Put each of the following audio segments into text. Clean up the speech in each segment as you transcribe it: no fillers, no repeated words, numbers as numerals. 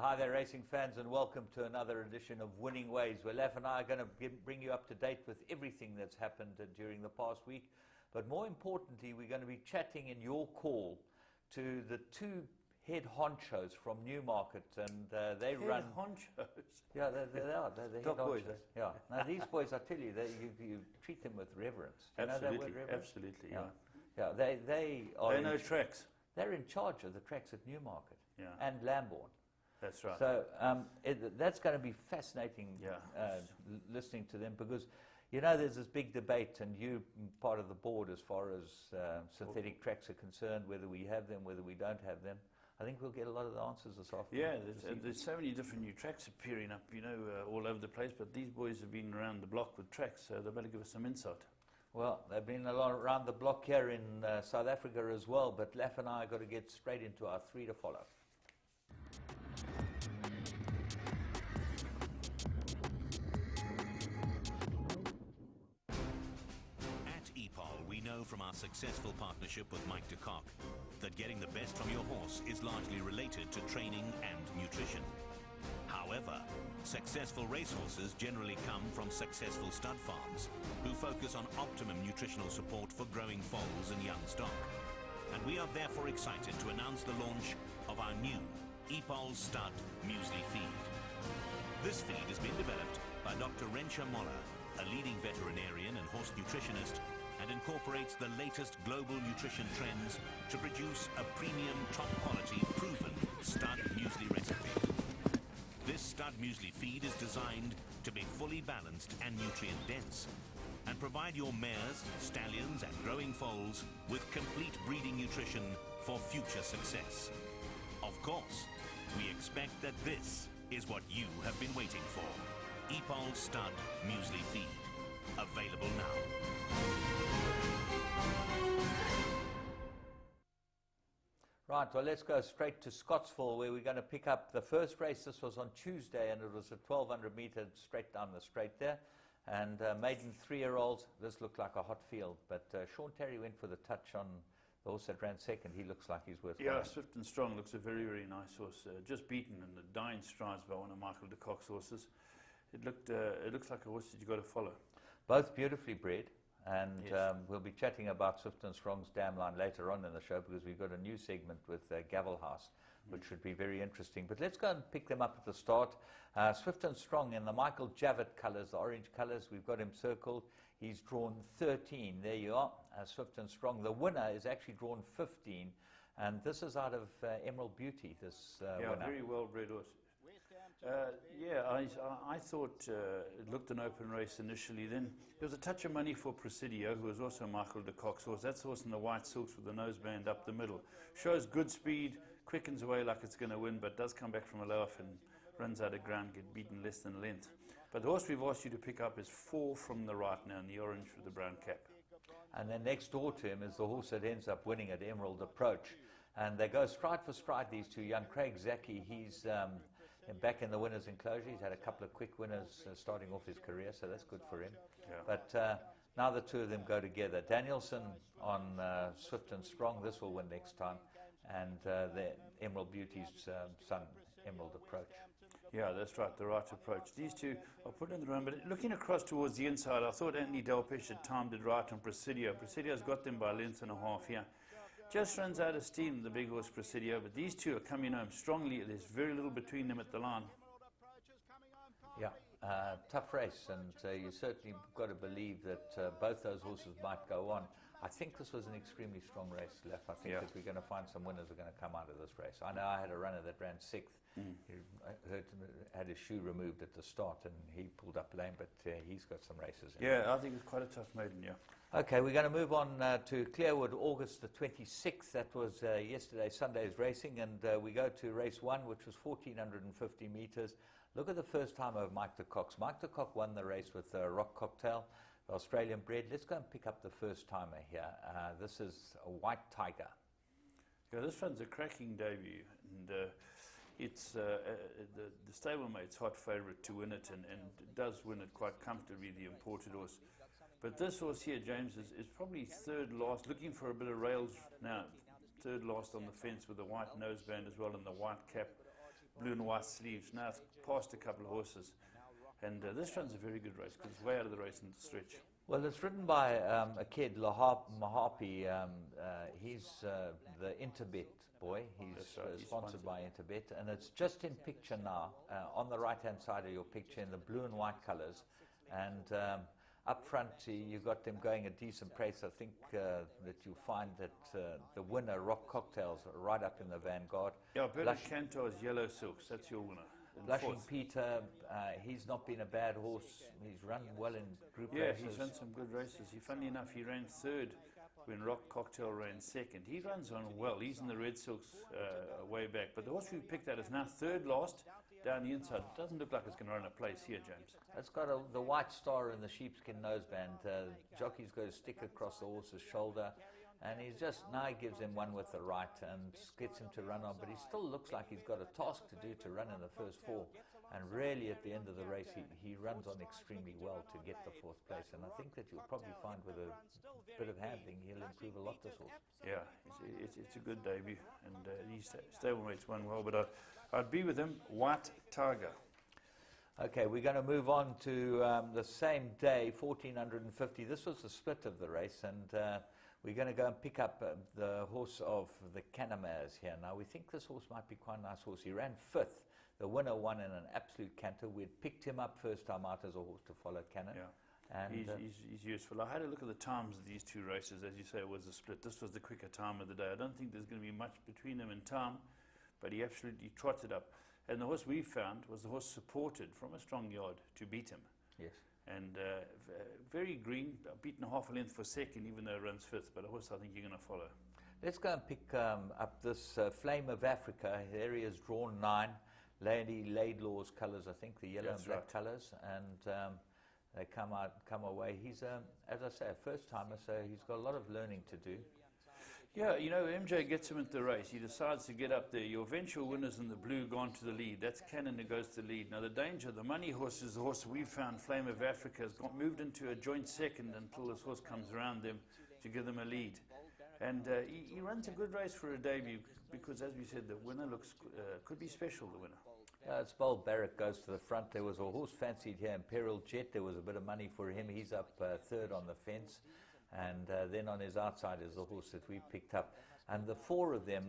Hi there, racing fans, and welcome to another edition of Winning Ways, where Laf and I are going to bring you up to date with everything that's happened during the past week. But more importantly, we're going to be chatting in your call to the two head honchos from Newmarket, and they run... Head honchos? Yeah, they are. They're the head Top honchos. boys. Yeah. Now, these boys, I tell you, you treat them with reverence. Do you know that word, reverence? Absolutely, Yeah. yeah. They are... They know tracks. They're in charge of the tracks at Newmarket and Lambourne. That's right. So that's going to be fascinating listening to them, because, you know, there's this big debate, and you're part of the board as far as synthetic tracks are concerned, whether we have them, whether we don't have them. I think we'll get a lot of the answers this afternoon. Yeah, there's so many different new tracks appearing up, you know, all over the place, but these boys have been around the block with tracks, so they better give us some insight. Well, they've been a lot around the block here in South Africa as well, but Laf and I have got to get straight into our three to follow. We know from our successful partnership with Mike de Kock that getting the best from your horse is largely related to training and nutrition. However, successful racehorses generally come from successful stud farms who focus on optimum nutritional support for growing foals and young stock. And we are therefore excited to announce the launch of our new EPOL Stud Muesli Feed. This feed has been developed by Dr. Rensha Moller, a leading veterinarian and horse nutritionist, and incorporates the latest global nutrition trends to produce a premium, top-quality, proven stud muesli recipe. This stud muesli feed is designed to be fully balanced and nutrient-dense and provide your mares, stallions and growing foals with complete breeding nutrition for future success. Of course, we expect that this is what you have been waiting for. EPOL Stud Muesli Feed. Available now. Right, well, let's go straight to Scottsville, where we're going to pick up the first race. This was on Tuesday, and it was a 1,200 metre straight down the straight there. And maiden 3-year-olds, this looked like a hot field. But Sean Terry went for the touch on the horse that ran second. He looks like he's worth Yeah, going. Swift and Strong looks a very, very nice horse. Just beaten in the dying strides by one of Michael de Kock's horses. It looks like a horse that you've got to follow. Both beautifully bred. And Yes. we'll be chatting about Swift and Strong's Dam Line later on in the show, because we've got a new segment with Gavel House, which should be very interesting. But let's go and pick them up at the start. Swift and Strong in the Michael Javitt colours, the orange colours. We've got him circled. He's drawn 13. There you are, Swift and Strong. The winner is actually drawn 15. And this is out of Emerald Beauty, this winner. Very well bred horse. I thought it looked an open race initially. Then there was a touch of money for Presidio, who was also Michael de Kock's horse. That's the horse in the white silks with the noseband up the middle. Shows good speed, quickens away like it's going to win, but does come back from a layoff and runs out of ground, get beaten less than a length. But the horse we've asked you to pick up is 4 from the right now, in the orange with the brown cap. And then next door to him is the horse that ends up winning at Emerald Approach. And they go stride for stride, these two young. Craig Zaki, he's back in the winner's enclosure. He's had a couple of quick winners starting off his career, so that's good for him. Yeah. But now the two of them go together. Danielson on Swift and Strong, this will win next time. And the Emerald Beauty's son, Emerald Approach. Yeah, that's right, the right approach. These two are put in the run, but looking across towards the inside, I thought Anthony Delpesh had timed it right on Presidio. Presidio's got them by a length and a half here. Just runs out of steam, the big horse Presidio, but these two are coming home strongly. There's very little between them at the line. Yeah, tough race, and you certainly got to believe that both those horses might go on. I think this was an extremely strong race, Lef. I think that we're going to find some winners are going to come out of this race. I know I had a runner that ran 6th. He had his shoe removed at the start, and he pulled up lame, but he's got some races in. Yeah, I think it's quite a tough maiden, yeah. Okay, we're going to move on to Clearwood, August the 26th. That was yesterday, Sunday's racing, and we go to race 1, which was 1,450 metres. Look at the first time of Mike de Kock. Mike de Kock won the race with Rock Cocktail, the Australian bred. Let's go and pick up the first timer here. This is a White Tiger. Yeah, this one's a cracking debut, and it's the stablemate's hot favourite to win it, and does win it quite comfortably, the imported horse. But this horse here, James, is probably third last, looking for a bit of rails now. Third last on the fence with the white noseband as well and the white cap. blue and white sleeves. Now it's past a couple of horses. And this run's a very good race because it's way out of the race in the stretch. Well, it's ridden by a kid, Mahapi. He's the Interbet boy. He's sponsored by Interbet, and it's just in picture now, on the right-hand side of your picture in the blue and white colors. And up front, you got them going a decent pace. I think that you'll find that the winner, Rock Cocktails, are right up in the vanguard. Yeah, Bernard Cantor's Yellow Silks, that's your winner. Blushing Peter, he's not been a bad horse. He's run well in group races. Yeah, he's run some good races. Funnily enough, he ran third when Rock Cocktail ran second. He runs on well. He's in the Red Silks way back. But the horse we picked out is now third last down the inside. It doesn't look like it's going to run a place here, James. It's got the white star and the sheepskin noseband. Jockey's got a stick across the horse's shoulder. And he's just, now he gives him one with the right and gets him to run on, but he still looks like he's got a task to do to run in the first four. And really at the end of the race, he runs on extremely well to get the fourth place. And I think that you'll probably find with a bit of handling, he'll improve a lot, this horse. Yeah, it's a good debut. And these stablemates won well, but I'd be with him, White Tiger. Okay, we're going to move on to the same day, 1450. This was the split of the race, and we're going to go and pick up the horse of the Canamaz here. Now, we think this horse might be quite a nice horse. He ran fifth. The winner won in an absolute canter. We'd picked him up first time out as a horse to follow Cannon. Yeah, and he's useful. I had a look at the times of these two races. As you say, it was a split. This was the quicker time of the day. I don't think there's going to be much between them in time, but he absolutely trotted up. And the horse we found was the horse supported from a strong yard to beat him. Yes. And very green, beaten half a length for second, even though it runs fifth. But a horse I think you're going to follow. Let's go and pick up this Flame of Africa. There he is, drawn 9. Lady Laidlaw's colours, I think, the yellow and black colours. And they come away. He's, as I say, a first-timer, so he's got a lot of learning to do. Yeah, you know, MJ gets him into the race. He decides to get up there. Your eventual winners in the blue gone to the lead. That's Cannon who goes to the lead. Now, the danger, the money horse is the horse we found, Flame of Africa, has moved into a joint second until this horse comes around them to give them a lead. And he runs a good race for a debut because, as we said, the winner looks could be special, the winner. It's Bold Barrack goes to the front. There was a horse fancied here, Imperial Jet. There was a bit of money for him. He's up third on the fence. And then on his outside is the horse that we picked up. And the four of them,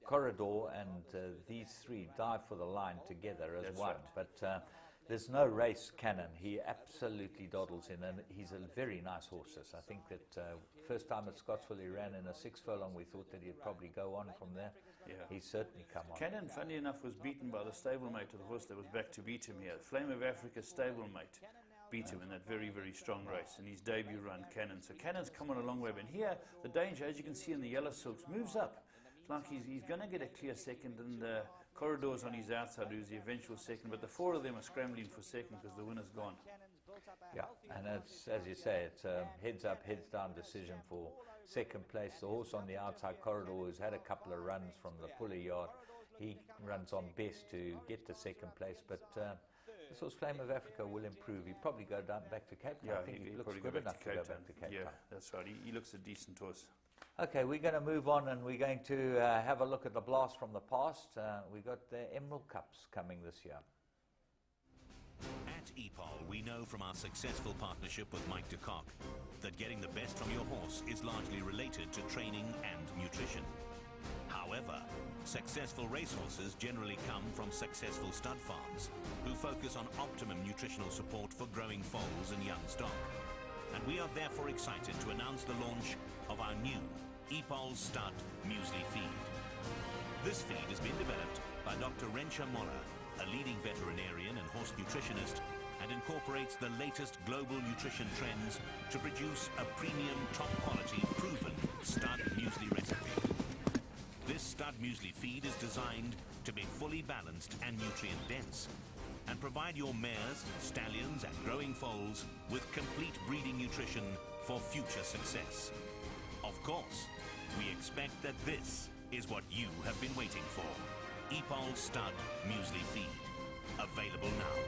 Corridor and these three, dive for the line together as That's one. right. But there's no race Cannon. He absolutely dawdles in, and he's a very nice horse. I think that first time at Scottsville he ran in a 6 furlong. We thought that he'd probably go on from there. Yeah. He's certainly come on. Cannon, funny enough, was beaten by the stablemate of the horse that was back to beat him here. Flame of Africa stablemate beat him in that very, very strong race in his debut run, Cannon. So Cannon's come on a long way. But here, the danger, as you can see in the Yellow Silks, moves up. It's like he's going to get a clear second, and Corridor's on his outside, who's the eventual second. But the four of them are scrambling for second because the winner's gone. Yeah, and it's, as you say, it's a heads-up, heads-down decision for second place. The horse on the outside, Corridor, who's had a couple of runs from the pulley yard, he runs on best to get to second place. But this horse, Flame of Africa, will improve. He'll probably go down back to Cape Town. Yeah, I think he looks probably good enough to go back to Cape Yeah, Town. that's right. He looks a decent horse. Okay, we're going to move on, and we're going to have a look at the blast from the past. We got the Emerald Cups coming this year. At EPOL, we know from our successful partnership with Mike de Kock that getting the best from your horse is largely related to training and nutrition. However, successful racehorses generally come from successful stud farms who focus on optimum nutritional support for growing foals and young stock. And we are therefore excited to announce the launch of our new EPOL Stud Muesli Feed. This feed has been developed by Dr. Rensha Moller, a leading veterinarian and horse nutritionist, and incorporates the latest global nutrition trends to produce a premium, top-quality, proven stud muesli recipe. This stud muesli feed is designed to be fully balanced and nutrient-dense and provide your mares, stallions, and growing foals with complete breeding nutrition for future success. Of course, we expect that this is what you have been waiting for. EPOL Stud Muesli Feed. Available now.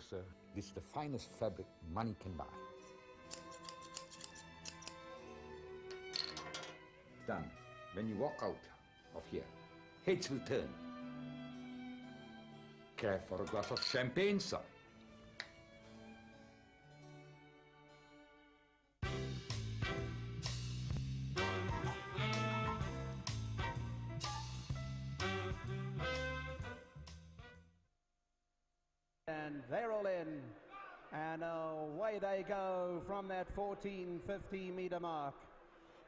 sir. This is the finest fabric money can buy. Done. When you walk out of here, heads will turn. Care for a glass of champagne, sir? And they're all in. And away they go from that 1450 meter mark.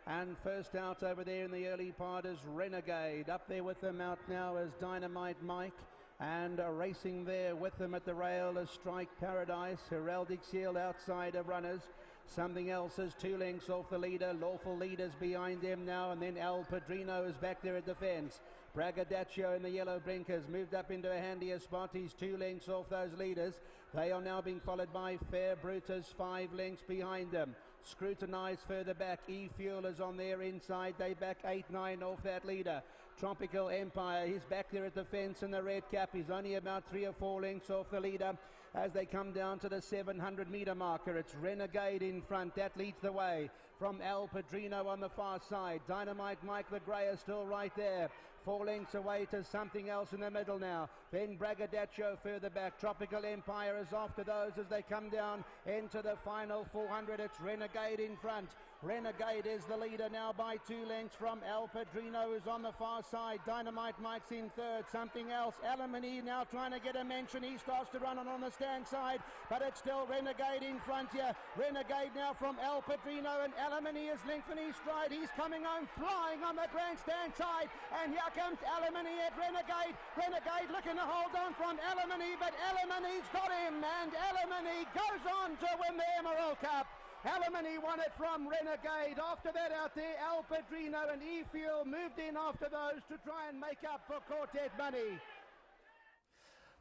And first out over there in the early part is Renegade. Up there with them out now is Dynamite Mike. And racing there with them at the rail is Strike Paradise. Heraldic Shield outside of runners. Something else is 2 lengths off the leader. Lawful Leaders behind them now. And then El Padrino is back there at the fence. Bragadaccio in the yellow blinkers moved up into a handier spot. He's 2 lengths off those leaders. They are now being followed by Fair Brutus, 5 lengths behind them. Scrutinized further back. E-Fuel is on their inside. They back 8-9 off that leader. Tropical Empire, he's back there at the fence in the red cap. He's only about 3 or 4 lengths off the leader as they come down to the 700 meter marker. It's Renegade in front. That leads the way from El Padrino on the far side. Dynamite Mike the Grey is still right there. 4 lengths away to Something Else in the middle now. Then Bragadaccio further back. Tropical Empire is after those as they come down into the final 400. It's Renegade in front. Renegade is the leader now by 2 lengths from El Padrino, who's on the far side. Dynamite Mike's in third. Something Else. Alamany now trying to get a mention. He starts to run on the stand side, but it's still Renegade in front here. Renegade now from El Padrino, and Alamany is lengthening stride. He's coming home flying on the grandstand side, and here comes Alamany at Renegade. Renegade looking to hold on from Alamany, but Alamany's got him, and Alamany goes on to win the Emerald Cup. Alamany won it from Renegade. After that out there, El Padrino and E-Fuel moved in after those to try and make up for Quartet Money.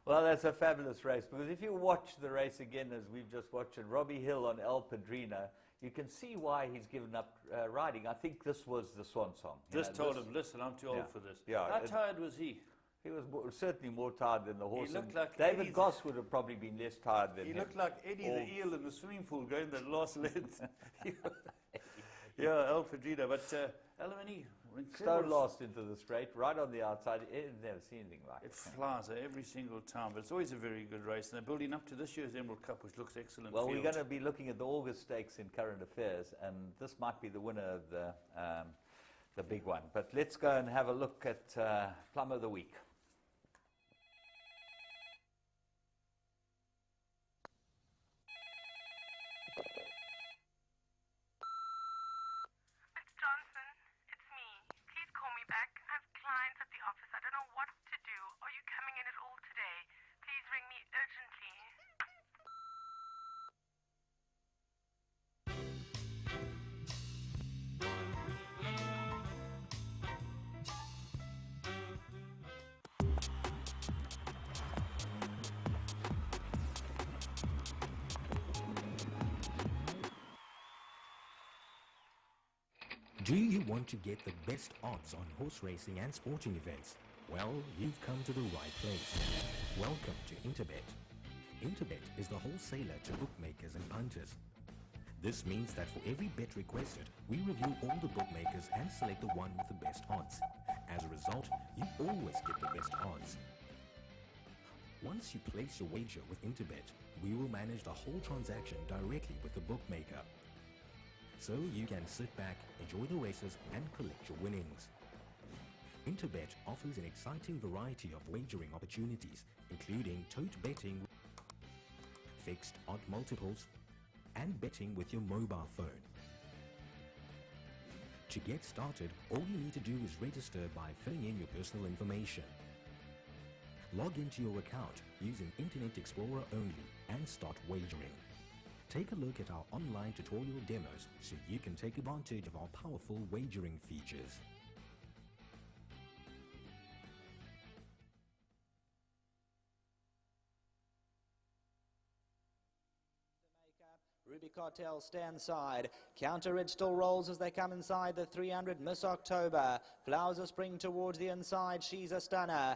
Well, that's a fabulous race, because if you watch the race again, as we've just watched it, Robbie Hill on El Padrino, you can see why he's given up riding. I think this was the swan song. Just told him, listen, I'm too old for this. Yeah, How tired was he? He was certainly more tired than the horse. He looked like David Eddie. Goss would have probably been less tired than him. He looked like Eddie the eel in the swimming pool going that last length. Yeah, El Padrino. But Alamany, Stone last into the straight, right on the outside. I've never seen anything like it. It flies every single time, but it's always a very good race. And they're building up to this year's Emerald Cup, which looks excellent. Well, we're going to be looking at the August Stakes in Current Affairs, and this might be the winner of the big one. But let's go and have a look at Plum of the Week. Do you want to get the best odds on horse racing and sporting events? Well, you've come to the right place. Welcome to Interbet. Interbet is the wholesaler to bookmakers and punters. This means that for every bet requested, we review all the bookmakers and select the one with the best odds. As a result, you always get the best odds. Once you place your wager with Interbet, we will manage the whole transaction directly with the bookmaker. So you can sit back, enjoy the races, and collect your winnings. Interbet offers an exciting variety of wagering opportunities, including tote betting, fixed odd multiples, and betting with your mobile phone. To get started, all you need to do is register by filling in your personal information. Log into your account using Internet Explorer only and start wagering. Take a look at our online tutorial demos so you can take advantage of our powerful wagering features. Ruby Cartel stand side. Counter Ridge still rolls as they come inside the 300. Miss October. Flowers of Spring towards the inside. She's a stunner.